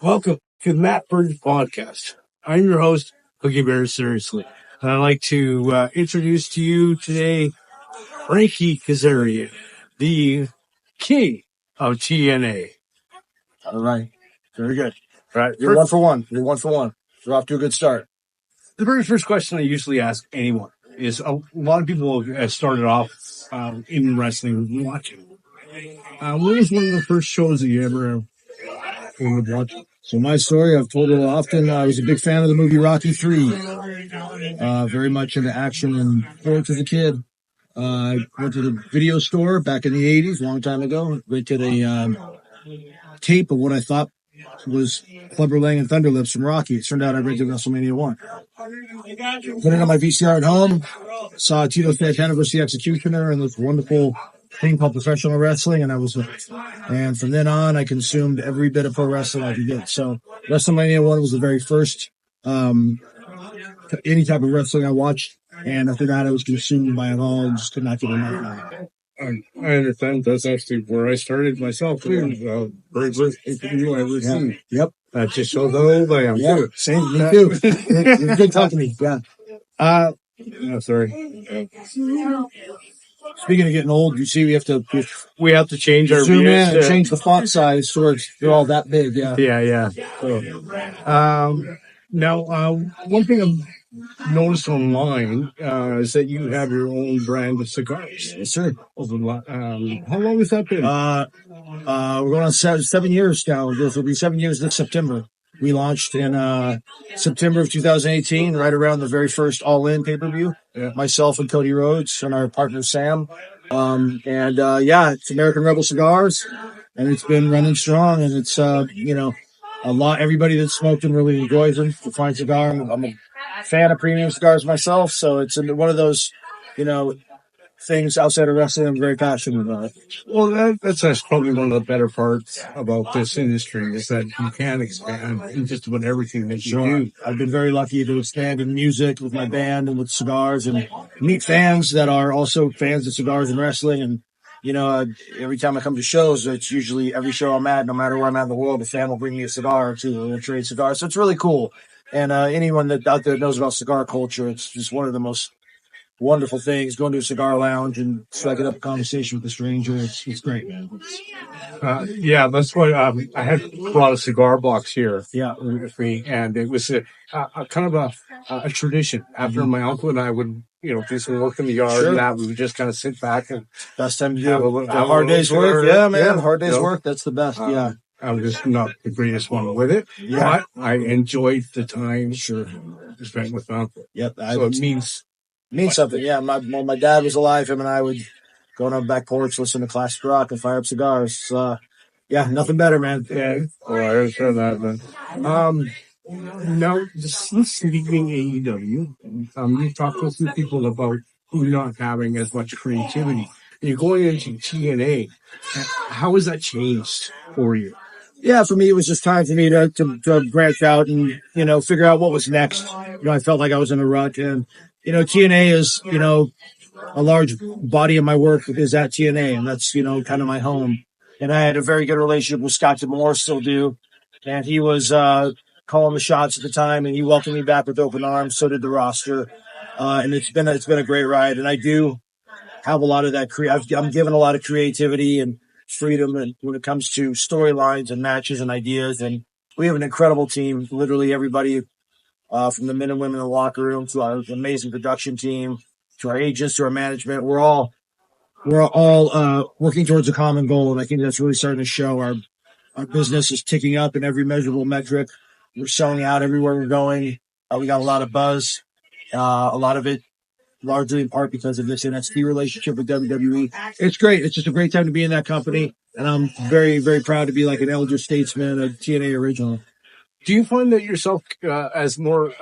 Welcome to Matt Bird's podcast. I'm your host, HuggyBear, seriously. And I'd like to introduce to you today Frankie Kazarian, the king of TNA. All right. Very good. Right. You're one for one. You're off to a good start. The very first question I usually ask anyone is a lot of people have started off in wrestling watching. What was one of the first shows that you ever watched? So my story, I've told it often. I was a big fan of the movie Rocky III. Very much into action and sports as a kid. I went to the video store back in the 80s, a long time ago. Rented a tape of what I thought was Clubber Lang and Thunderlips from Rocky. It turned out I rented WrestleMania 1. Put it on my VCR at home. Saw Tito Santana versus the Executioner and this wonderful thing called professional wrestling, and I was hooked. And from then on, I consumed every bit of pro wrestling I could get. So WrestleMania 1 was the very first any type of wrestling I watched, and after that, I was consumed by it all and just could not get enough. I understand. That's actually where I started myself. Very first interview I ever seen. Yep. That just shows how old I am. Yeah, too. same. Me too. It's good company. Yeah. Sorry. Speaking of getting old, you see, we have to change our zoom views in and change the font size so they're all that big. Yeah. Yeah. So, now, one thing I've noticed online is that you have your own brand of cigars. Yes, sir. How long has that been? We're going on 7 years now. This will be 7 years this September. We launched in September of 2018, right around the very first All In pay-per-view. Yeah. Myself and Cody Rhodes and our partner Sam. It's American Rebel Cigars, and it's been running strong. And it's a lot. Everybody that's smoked them really enjoys them. It's a fine cigar. I'm a fan of premium cigars myself, so it's one of those, things outside of wrestling I'm very passionate about. Well, that's probably one of the better parts about this industry is that you can expand in just about everything that you do. I've been very lucky to expand in music with my band and with cigars and meet fans that are also fans of cigars and wrestling. And, every time I come to shows, it's usually every show I'm at, no matter where I'm at in the world, a fan will bring me a cigar or two, and we'll trade cigars. So it's really cool. And anyone that out there knows about cigar culture, it's just one of the most wonderful things. Going to a cigar lounge and striking up a conversation with a stranger. It's great, man. That's why I had brought a cigar box here. Yeah, with me, and it was a kind of a tradition. After my uncle and I would, do some work in the yard, and that we would just kind of sit back and best time to do a hard day's work. Yeah, man, hard day's work. That's the best. Yeah. I'm just not the greatest one with it, but I enjoyed the time spent with my uncle. Yep. So it means something. Yeah. When my dad was alive, him and I would go on our back porch, listen to classic rock, and fire up cigars. Nothing better, man. Yeah. Oh, I understand that, man. Now, just leaving AEW, you talked to a few people about not having as much creativity. You're going into TNA. How has that changed for you? Yeah, for me, it was just time for me to branch out and, figure out what was next. I felt like I was in a rut. And, TNA is, a large body of my work is at TNA, and that's, kind of my home. And I had a very good relationship with Scott DeMore, still do. And he was calling the shots at the time, and he welcomed me back with open arms. So did the roster. And it's been a great ride. And I do have a lot of that. I'm given a lot of creativity and freedom and when it comes to storylines and matches and ideas. And we have an incredible team. Literally everybody from the men and women in the locker room to our amazing production team, to our agents, to our management. We're all working towards a common goal. And I think that's really starting to show. Our business is ticking up in every measurable metric. We're selling out everywhere we're going. We got a lot of buzz. A lot of it largely in part because of this NXT relationship with WWE. It's great. It's just a great time to be in that company. And I'm very, very proud to be like an elder statesman of TNA original. Do you find that yourself as more,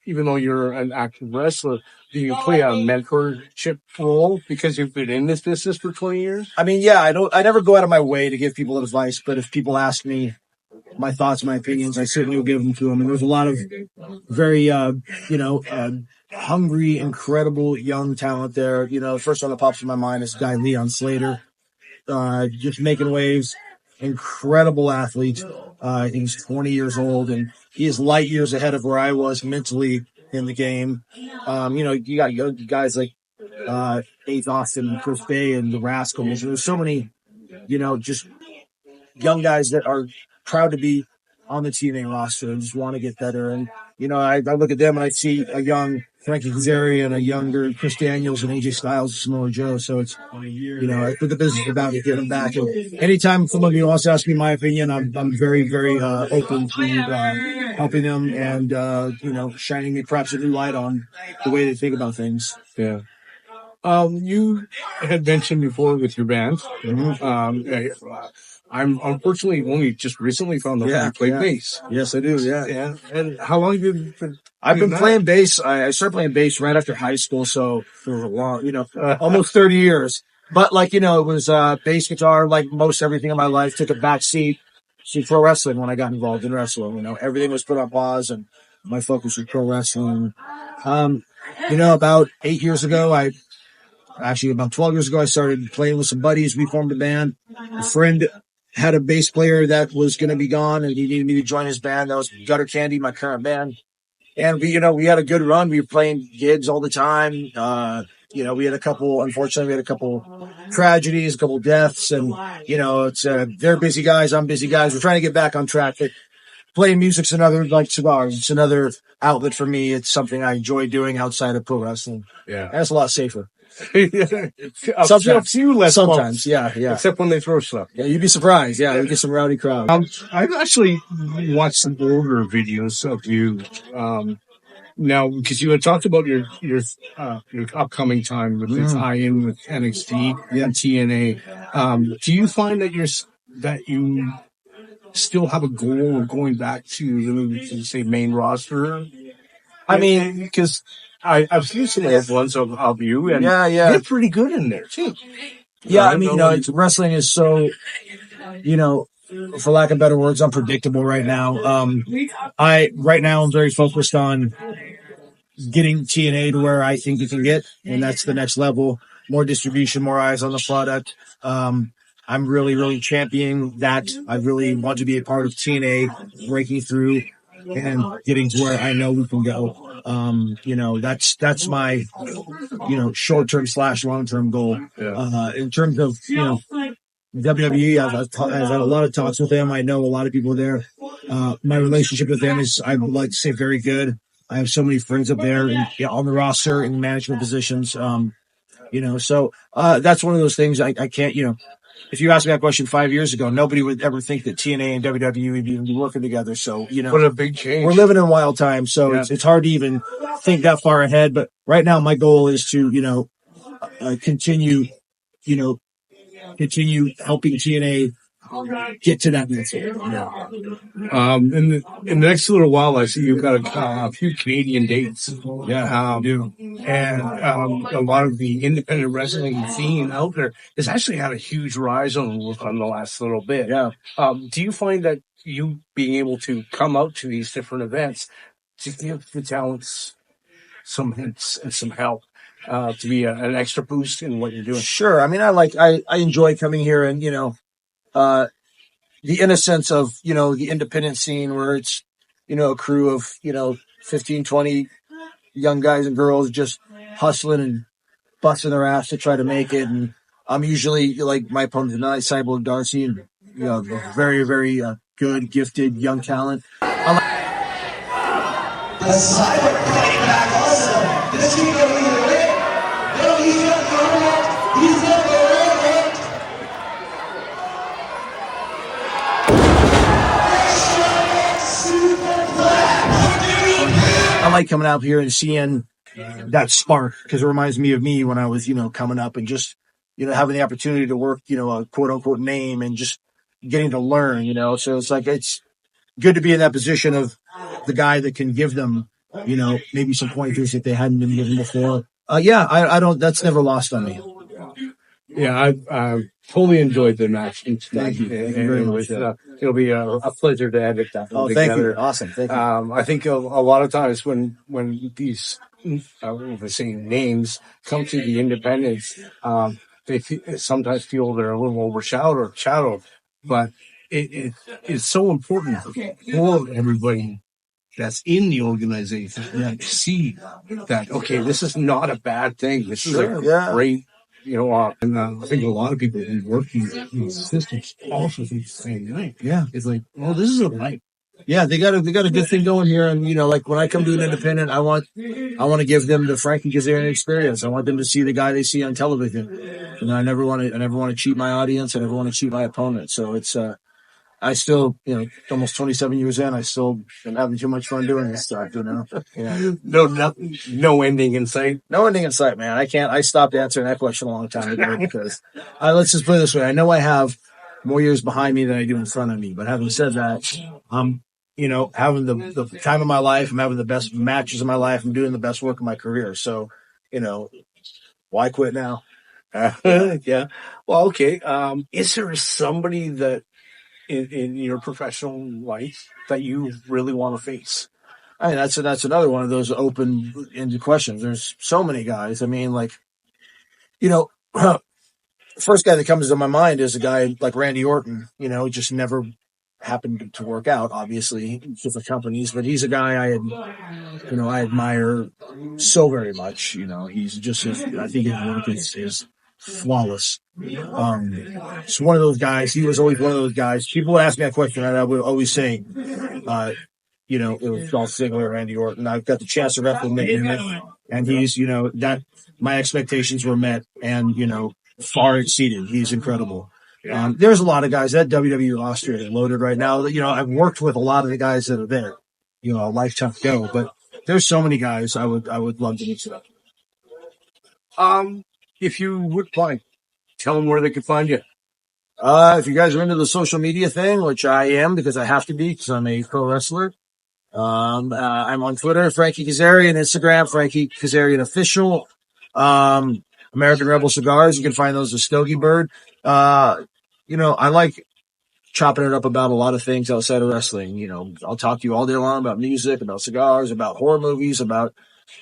even though you're an active wrestler, do you play a mentorship role because you've been in this business for 20 years? I mean, yeah, I never go out of my way to give people advice, but if people ask me my thoughts, my opinions, I certainly will give them to them. And there's a lot of very, hungry, incredible young talent there. The first one that pops in my mind is guy Leon Slater, just making waves, incredible athlete. I think he's 20 years old, and he is light years ahead of where I was mentally in the game. You got young guys like Ace Austin and Chris Bay and the Rascals. There's so many, just young guys that are proud to be on the TNA roster and just want to get better. And, I look at them and I see a young Frankie Kazarian, a younger Chris Daniels, and AJ Styles, and Samoa Joe. So it's, I put the business about to get them back. And anytime someone wants to ask me my opinion, I'm very, very open to helping them and, shining me perhaps a new light on the way they think about things. Yeah. You had mentioned before with your band. Mm-hmm. I'm unfortunately only just recently found out you play bass. Yes, I do. Yeah. And how long have you been? I've been playing bass. I started playing bass right after high school, so for a long, almost 30 years. But it was bass guitar, like most everything in my life. Took a back seat to pro wrestling when I got involved in wrestling. Everything was put on pause, and my focus was pro wrestling. About 8 years ago, about 12 years ago, I started playing with some buddies. We formed a band. A friend had a bass player that was going to be gone, and he needed me to join his band. That was Gutter Candy, my current band. And we had a good run. We were playing gigs all the time. We had a couple tragedies, a couple deaths, and, they're busy guys. I'm busy guys. We're trying to get back on track. But playing music's another, like cigars. It's another outlet for me. It's something I enjoy doing outside of pro wrestling. Yeah. And it's a lot safer. Sometimes few less. Sometimes, yeah. Except when they throw stuff. Yeah, you'd be surprised. Yeah, you get some rowdy crowds. I've actually watched some older videos of you. Now, because you had talked about your upcoming time with the tie-in with NXT and TNA. Do you find that you still have a goal of going back to say main roster? I mean, because I've seen some old ones of you, and you're pretty good in there too. Yeah, wrestling is so, for lack of better words, unpredictable right now. Right now I'm very focused on getting TNA to where I think it can get, and that's the next level. More distribution, more eyes on the product. I'm really, really championing that. I really want to be a part of TNA breaking through and getting to where I know we can go. That's my, short-term / long-term goal. In terms of, WWE, I've had a lot of talks with them. I know a lot of people there. My relationship with them is, I would like to say, very good. I have so many friends up there on the roster in management positions. So that's one of those things I can't, if you asked me that question 5 years ago, nobody would ever think that TNA and WWE would be working together. So, what a big change. We're living in wild times. So it's hard to even think that far ahead. But right now, my goal is to, continue helping TNA get to that next level. In the next little while, I see you've got a few Canadian dates. Yeah, I do. And a lot of the independent wrestling scene out there has actually had a huge rise on the last little bit. Yeah. Do you find that you being able to come out to these different events to give the talents some hints and some help to be an extra boost in what you're doing? Sure. I mean, I enjoy coming here and, the innocence of, the independent scene where it's, a crew of, 15, 20 young guys and girls just hustling and busting their ass to try to make it. And I'm usually, like my opponent tonight, Cyb0rg D'Arcy, and, very, very good, gifted young talent. Cyb0rg coming back also. This week over the ring. No, he's got the ring. He's got the ring. I like coming out here and seeing that spark because it reminds me of me when I was, coming up and just, having the opportunity to work, a quote unquote name and just getting to learn, So it's like, it's good to be in that position of the guy that can give them, maybe some pointers that they hadn't been given before. That's never lost on me. Yeah, I totally enjoyed the match. Thank you. Thank you very much. It'll be a pleasure to edit that. Oh, thank you. Awesome. Thank you. I think a lot of times when these, I don't know if names come to the independents, they sometimes feel they're a little overshadowed, but it's so important for everybody that's in the organization to see that, okay, this is not a bad thing. This is a great, and I think a lot of people who work in these systems also think the same thing. Yeah. It's like, well, this is a life. Yeah, they got a good thing going here, and like when I come to an independent, I want to give them the Frankie Kazarian experience. I want them to see the guy they see on television. I never want to cheat my audience. I never want to cheat my opponent. So it's I still, almost 27 years in, I still am having too much fun doing this stuff. Yeah. No ending in sight. No ending in sight, man. I stopped answering that question a long time ago because let's just put it this way. I know I have more years behind me than I do in front of me, but having said that, I'm having the time of my life. I'm having the best matches of my life. I'm doing the best work of my career. So, why quit now? Yeah. Well, okay. Is there somebody that in your professional life that you really want to face? I mean, that's another one of those open-ended questions. There's so many guys. I mean, like, first guy that comes to my mind is a guy like Randy Orton. Just never happened to work out, obviously, different companies, but he's a guy I admire so very much. He's just, I think his work is flawless. It's one of those guys. He was always one of those guys. People would ask me that question, and I would always say, it was Dolph Ziggler, Randy Orton. I've got the chance to wrestle him, and he's, that my expectations were met, and far exceeded. He's incredible. There's a lot of guys that WWE roster is loaded right now. I've worked with a lot of the guys that are there, a lifetime ago, but there's so many guys I would love to meet. If you would mind, tell them where they can find you. If you guys are into the social media thing, which I am because I have to be because I'm a pro wrestler. I'm on Twitter, Frankie Kazarian, Instagram, Frankie Kazarian Official. American Rebel Cigars. You can find those at Cyb0rg. I like chopping it up about a lot of things outside of wrestling. I'll talk to you all day long about music, about cigars, about horror movies, about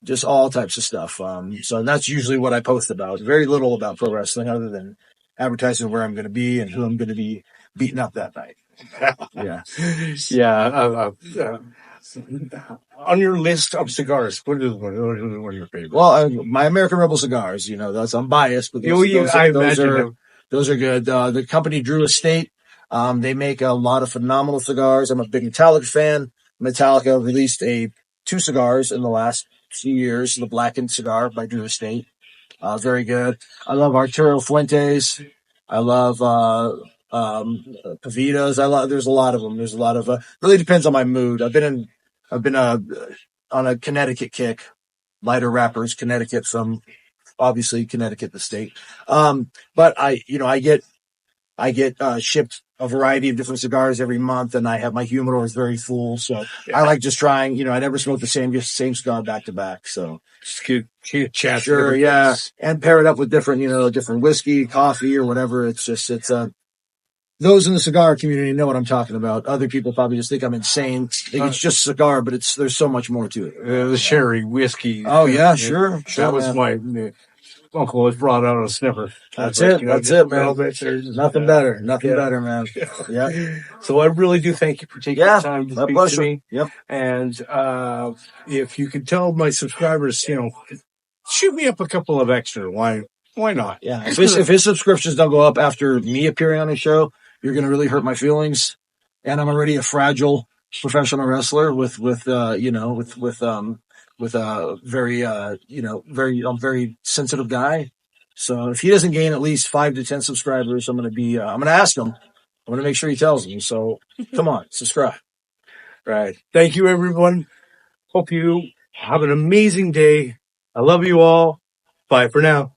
just all types of stuff. So that's usually what I post about. Very little about pro wrestling other than advertising where I'm going to be and who I'm going to be beating up that night. Yeah. On your list of cigars, what are your favorites? Well, my American Rebel cigars, I'm biased, but those are good. The company Drew Estate, they make a lot of phenomenal cigars. I'm a big Metallica fan. Metallica released 2 cigars in the last few years. The Blackened cigar by Drew Estate. Very good. I love Arturo Fuentes. I love, Pavitas. There's a lot of them. There's a lot of, really depends on my mood. I've been on a Connecticut kick, lighter wrappers, Connecticut from obviously Connecticut, the state. But I get shipped a variety of different cigars every month, and I have my humidor is very full. So I like just trying, I never smoke the same cigar back to back. So just keep chat. Sure. Yeah. And pair it up with different whiskey, coffee or whatever. It's those in the cigar community know what I'm talking about. Other people probably just think I'm insane. Think it's just a cigar, but there's so much more to it. The sherry whiskey. Oh yeah, sure. That was my uncle was brought out a sniffer. That's it, man. Nothing better, man. Yeah. So I really do thank you for taking the time to speak to me. Yep. And if you could tell my subscribers, shoot me up a couple of extra. Why not? Yeah. If his subscriptions don't go up after me appearing on the show, you're going to really hurt my feelings. And I'm already a fragile professional wrestler with a very sensitive guy. So if he doesn't gain at least 5 to 10 subscribers, I'm going to ask him. I'm going to make sure he tells me. So come on, subscribe. Right. Thank you, everyone. Hope you have an amazing day. I love you all. Bye for now.